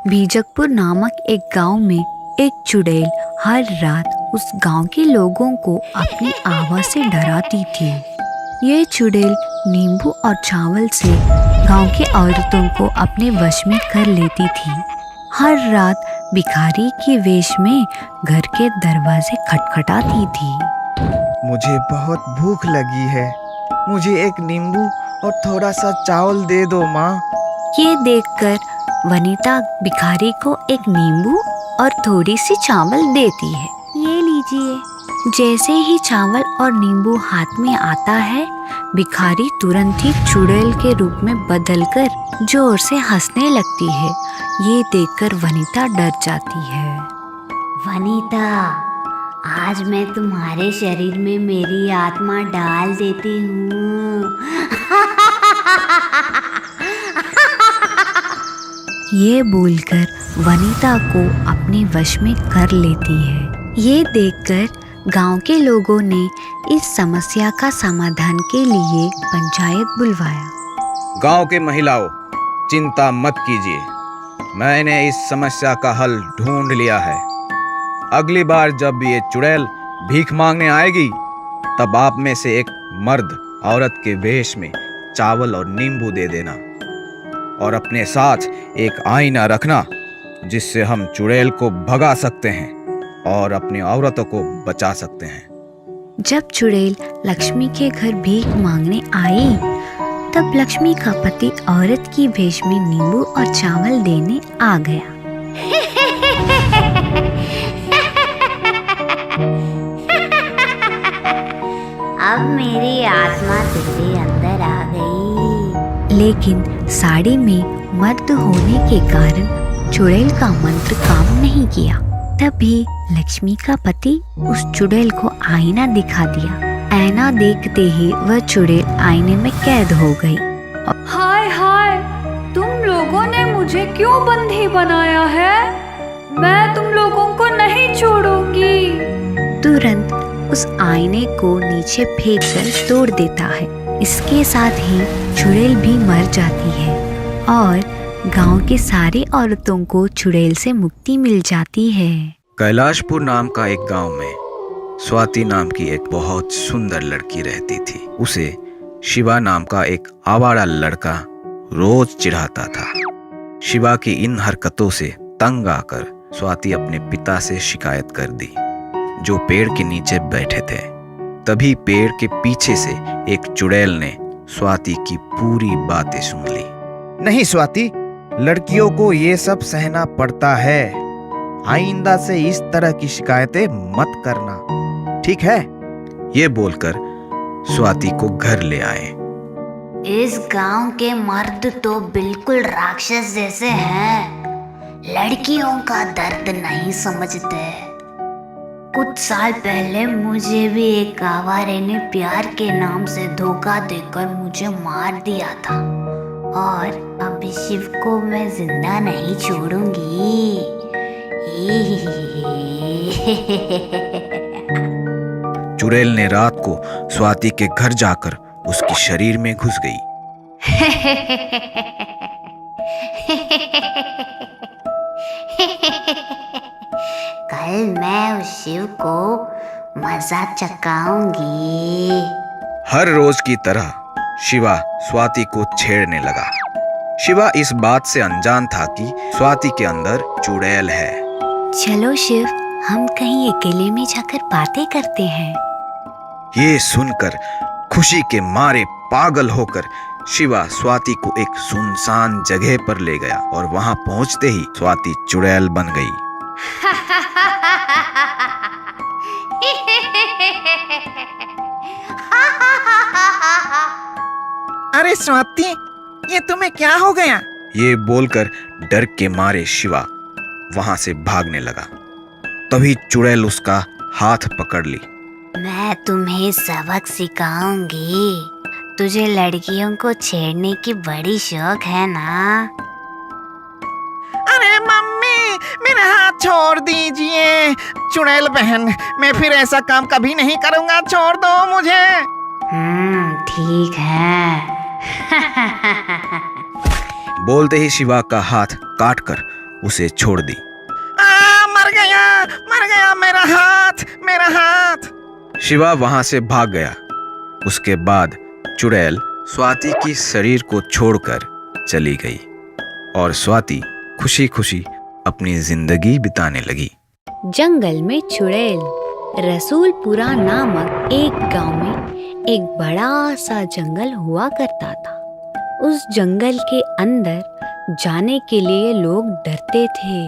बीजकपुर नामक एक गांव में एक चुड़ैल हर रात उस गांव के लोगों को अपनी आवाज से डराती थी। ये चुड़ैल नींबू और चावल से गांव की औरतों को अपने वश में कर लेती थी। हर रात भिखारी के वेश में घर के दरवाजे खटखटाती थी। मुझे बहुत भूख लगी है, मुझे एक नींबू और थोड़ा सा चावल दे दो माँ। ये देखकर वनिता भिखारी को एक नींबू और थोड़ी सी चावल देती है। ये लीजिए। जैसे ही चावल और नींबू हाथ में आता है, भिखारी तुरंत ही चुड़ैल के रूप में बदलकर जोर से हंसने लगती है। ये देखकर वनिता डर जाती है। वनिता, आज मैं तुम्हारे शरीर में मेरी आत्मा डाल देती हूँ। ये बोलकर वनिता को अपने वश में कर लेती है। ये देखकर गांव के लोगों ने इस समस्या का समाधान के लिए पंचायत बुलवाया। गांव के महिलाओं, चिंता मत कीजिए, मैंने इस समस्या का हल ढूंढ लिया है। अगली बार जब ये चुड़ैल भीख मांगने आएगी, तब आप में से एक मर्द औरत के वेश में चावल और नींबू दे देना और अपने साथ एक आईना रखना, जिससे हम चुड़ैल को भगा सकते हैं और अपनी औरतों को बचा सकते हैं। जब चुड़ैल लक्ष्मी के घर भीख मांगने आई, तब लक्ष्मी का पति औरत की वेश में नींबू और चावल देने आ गया। अब मेरी आत्मा तेरे अंदर आ गई। लेकिन साड़ी में मर्द होने के कारण चुड़ैल का मंत्र काम नहीं किया। तभी लक्ष्मी का पति उस चुड़ैल को आईना दिखा दिया। आईना देखते ही वह चुड़ैल आईने में कैद हो गई। हाय हाय, तुम लोगों ने मुझे क्यों बंदी बनाया है? मैं तुम लोगों को नहीं छोड़ूंगी। तुरंत उस आईने को नीचे फेंककर तोड़ देता है। इसके साथ ही चुड़ैल भी मर जाती है और गांव की सारी औरतों को चुड़ैल से मुक्ति मिल जाती है। कैलाशपुर नाम का एक गांव में स्वाति नाम की एक बहुत सुंदर लड़की रहती थी। उसे शिवा नाम का एक आवारा लड़का रोज चिढ़ाता था। शिवा की इन हरकतों से तंग आकर स्वाति अपने पिता से शिकायत कर दी, जो पेड़ के नीचे बैठे थे। तभी पेड़ के पीछे से एक चुड़ैल ने स्वाति की पूरी बातें सुन ली। नहीं स्वाति, लड़कियों को ये सब सहना पड़ता है। आइंदा से इस तरह की शिकायतें मत करना, ठीक है? ये बोलकर स्वाति को घर ले आए। इस गांव के मर्द तो बिल्कुल राक्षस जैसे हैं, लड़कियों का दर्द नहीं समझते। कुछ साल पहले मुझे भी एक आवारे ने प्यार के नाम से धोखा देकर मुझे मार दिया था, और अब शिव को मैं जिंदा नहीं छोड़ूंगी। चुड़ैल ने रात को स्वाति के घर जाकर उसके शरीर में घुस गई। कल मैं उस शिव को मजा चखाऊंगी। हर रोज की तरह शिवा स्वाति को छेड़ने लगा। शिवा इस बात से अनजान था कि स्वाति के अंदर चुड़ैल है। चलो शिव, हम कहीं अकेले में जाकर बातें करते हैं। ये सुनकर खुशी के मारे पागल होकर शिवा स्वाति को एक सुनसान जगह पर ले गया और वहां पहुंचते ही स्वाति चुड़ैल बन गई। अरे स्वाति, ये तुम्हें क्या हो गया? ये बोलकर डर के मारे शिवा वहां से भागने लगा। तभी चुड़ैल उसका हाथ पकड़ ली। मैं तुम्हें सबक सिखाऊंगी। तुझे लड़कियों को छेड़ने की बड़ी शौक है ना? अरे मम्मी, मेरा हाथ छोड़ दीजिए। चुड़ैल बहन, मैं फिर ऐसा काम कभी नहीं करूंगा, छोड़ दो मुझे। ठीक है। बोलते ही शिवा का हाथ काटकर उसे छोड़ दी। मर गया मेरा हाथ। शिवा वहां से भाग गया। उसके बाद चुड़ैल स्वाति की शरीर को छोड़कर चली गई और स्वाति खुशी खुशी अपनी जिंदगी बिताने लगी। जंगल में चुड़ैल। रसूलपुरा नामक एक गांव में एक बड़ा सा जंगल हुआ करता था। उस जंगल के अंदर जाने के लिए लोग डरते थे,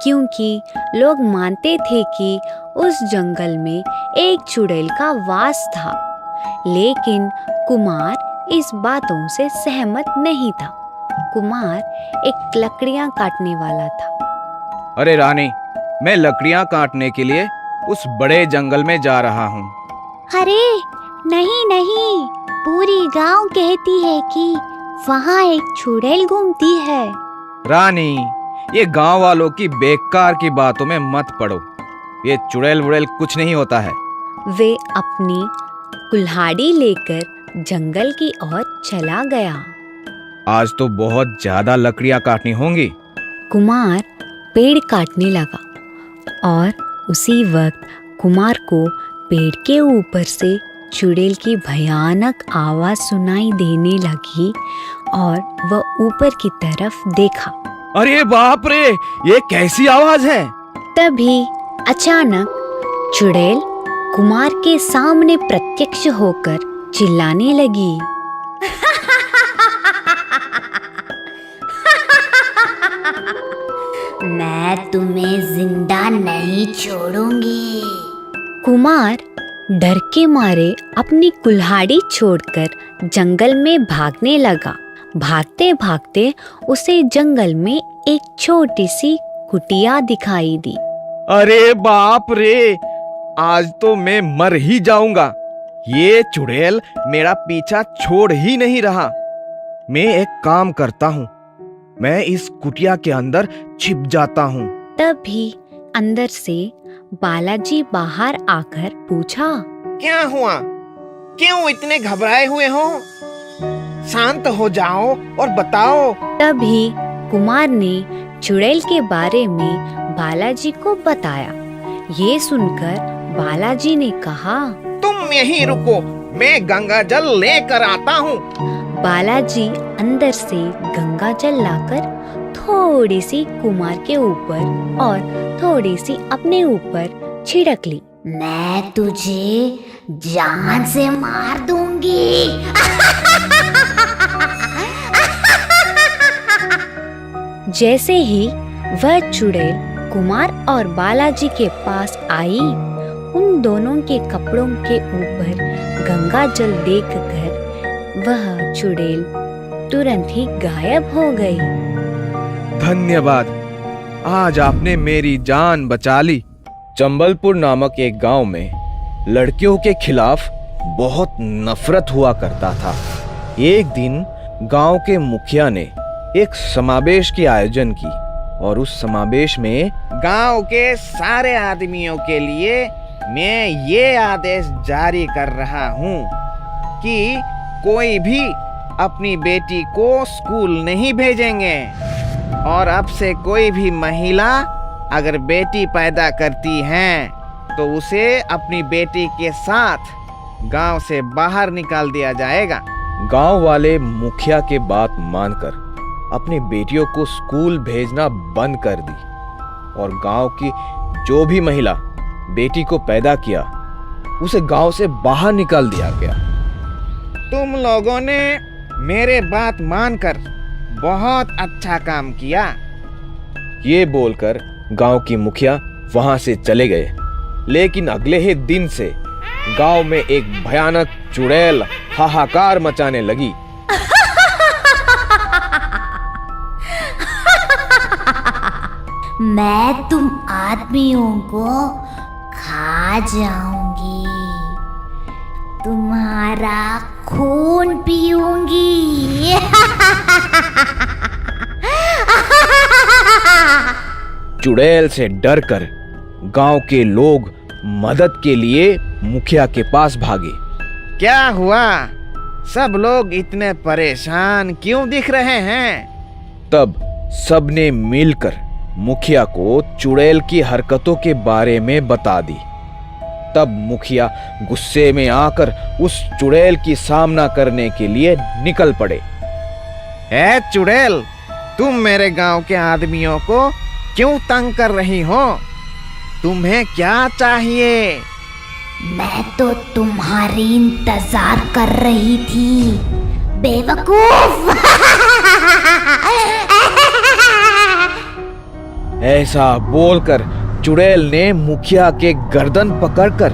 क्योंकि लोग मानते थे कि उस जंगल में एक चुड़ैल का वास था। लेकिन कुमार इस बातों से सहमत नहीं था। कुमार एक लकड़ियां काटने वाला था। अरे रानी, मैं लकड़ियां काटने के लिए उस बड़े जंगल में जा रहा हूँ। अरे नहीं, पूरी गांव कहती है कि वहाँ एक चुड़ैल घूमती है। रानी, ये गांव वालों की बेकार की बातों में मत पड़ो। ये चुड़ैल वुड़ैल कुछ नहीं होता है। वे अपनी कुल्हाड़ी लेकर जंगल की ओर चला गया। आज तो बहुत ज्यादा लकड़ियां काटनी होंगी। कुमार पेड़ काटने लगा और उसी वक्त कुमार को पेड़ के ऊपर से चुड़ैल की भयानक आवाज सुनाई देने लगी और वह ऊपर की तरफ देखा। अरे बाप रे, ये कैसी आवाज है? तभी अचानक चुड़ैल कुमार के सामने प्रत्यक्ष होकर चिल्लाने लगी। मैं तुम्हें जिंदा नहीं छोड़ूंगी। कुमार डर के मारे अपनी कुल्हाड़ी छोड़कर जंगल में भागने लगा। भागते भागते उसे जंगल में एक छोटी सी कुटिया दिखाई दी। अरे बाप रे, आज तो मैं मर ही जाऊंगा। ये चुड़ैल मेरा पीछा छोड़ ही नहीं रहा। मैं एक काम करता हूँ, मैं इस कुटिया के अंदर छिप जाता हूँ। तभी अंदर से बालाजी बाहर आकर पूछा, क्या हुआ? क्यों इतने घबराए हुए हो? शांत हो जाओ और बताओ। तभी कुमार ने चुड़ैल के बारे में बालाजी को बताया। ये सुनकर बालाजी ने कहा, तुम यहीं रुको, मैं गंगा जल लेकर आता हूँ। बालाजी अंदर से गंगा जल लाकर थोड़ी सी कुमार के ऊपर और थोड़ी सी अपने ऊपर छिड़क ली। मैं तुझे जान से मार दूंगी। जैसे ही वह चुड़ैल कुमार और बालाजी के पास आई, उन दोनों के कपड़ों के ऊपर गंगा जल देखकर वह चुड़ैल तुरंत ही गायब हो गई। धन्यवाद, आज आपने मेरी जान बचा ली। चंबलपुर नामक एक गांव में लड़कियों के खिलाफ बहुत नफरत हुआ करता था। एक दिन गांव के मुखिया ने एक समावेश की आयोजन की और उस समावेश में गांव के सारे आदमियों के लिए मैं ये आदेश जारी कर रहा हूँ कि कोई भी अपनी बेटी को स्कूल नहीं भेजेंगे और अब से कोई भी महिला अगर बेटी पैदा करती है तो उसे अपनी बेटी के साथ गांव से बाहर निकाल दिया जाएगा। गांव वाले मुखिया के बात मानकर अपनी बेटियों को स्कूल भेजना बंद कर दी और गांव की जो भी महिला बेटी को पैदा किया उसे गांव से बाहर निकाल दिया गया। तुम लोगों ने मेरे बात मानकर बहुत अच्छा काम किया। ये बोलकर गांव की मुखिया वहां से चले गए। लेकिन अगले ही दिन से गांव में एक भयानक चुड़ैल हाहाकार मचाने लगी। मैं तुम आदमियों को खा जाऊंगी, तुम्हारा खून पीऊंगी। चुड़ैल से डरकर गांव के लोग मदद के लिए मुखिया के पास भागे। क्या हुआ? सब लोग इतने परेशान क्यों दिख रहे हैं? तब सबने मिलकर मुखिया को चुड़ैल की हरकतों के बारे में बता दी। तब मुखिया गुस्से में आकर उस चुड़ैल की सामना करने के लिए निकल पड़े। ए चुड़ैल, तुम मेरे गांव के आदमियों को क्यों तंग कर रही हो? तुम्हें क्या चाहिए? मैं तो तुम्हारी इंतजार कर रही थी, बेवकूफ। ऐसा बोलकर चुड़ैल ने मुखिया के गर्दन पकड़कर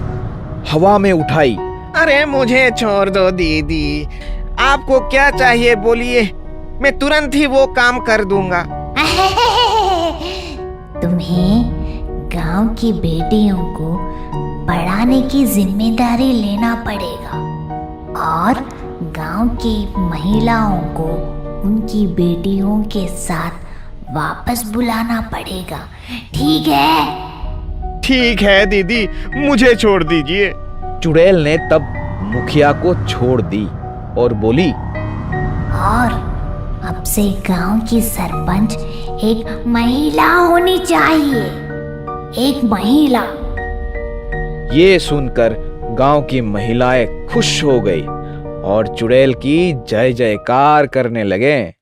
हवा में उठाई। अरे मुझे छोड़ दो दीदी, आपको क्या चाहिए बोलिए, मैं तुरंत ही वो काम कर दूंगा। तुम्हें गांव की बेटियों को पढ़ाने की जिम्मेदारी लेना पड़ेगा और गांव की महिलाओं को उनकी बेटियों के साथ वापस बुलाना पड़ेगा, ठीक है? ठीक है दीदी, मुझे छोड़ दीजिए। चुड़ैल ने तब मुखिया को छोड़ दी और बोली, और अब से गांव की सरपंच एक महिला होनी चाहिए, एक महिला। ये सुनकर गांव की महिलाएं खुश हो गई और चुड़ैल की जय जयकार करने लगे।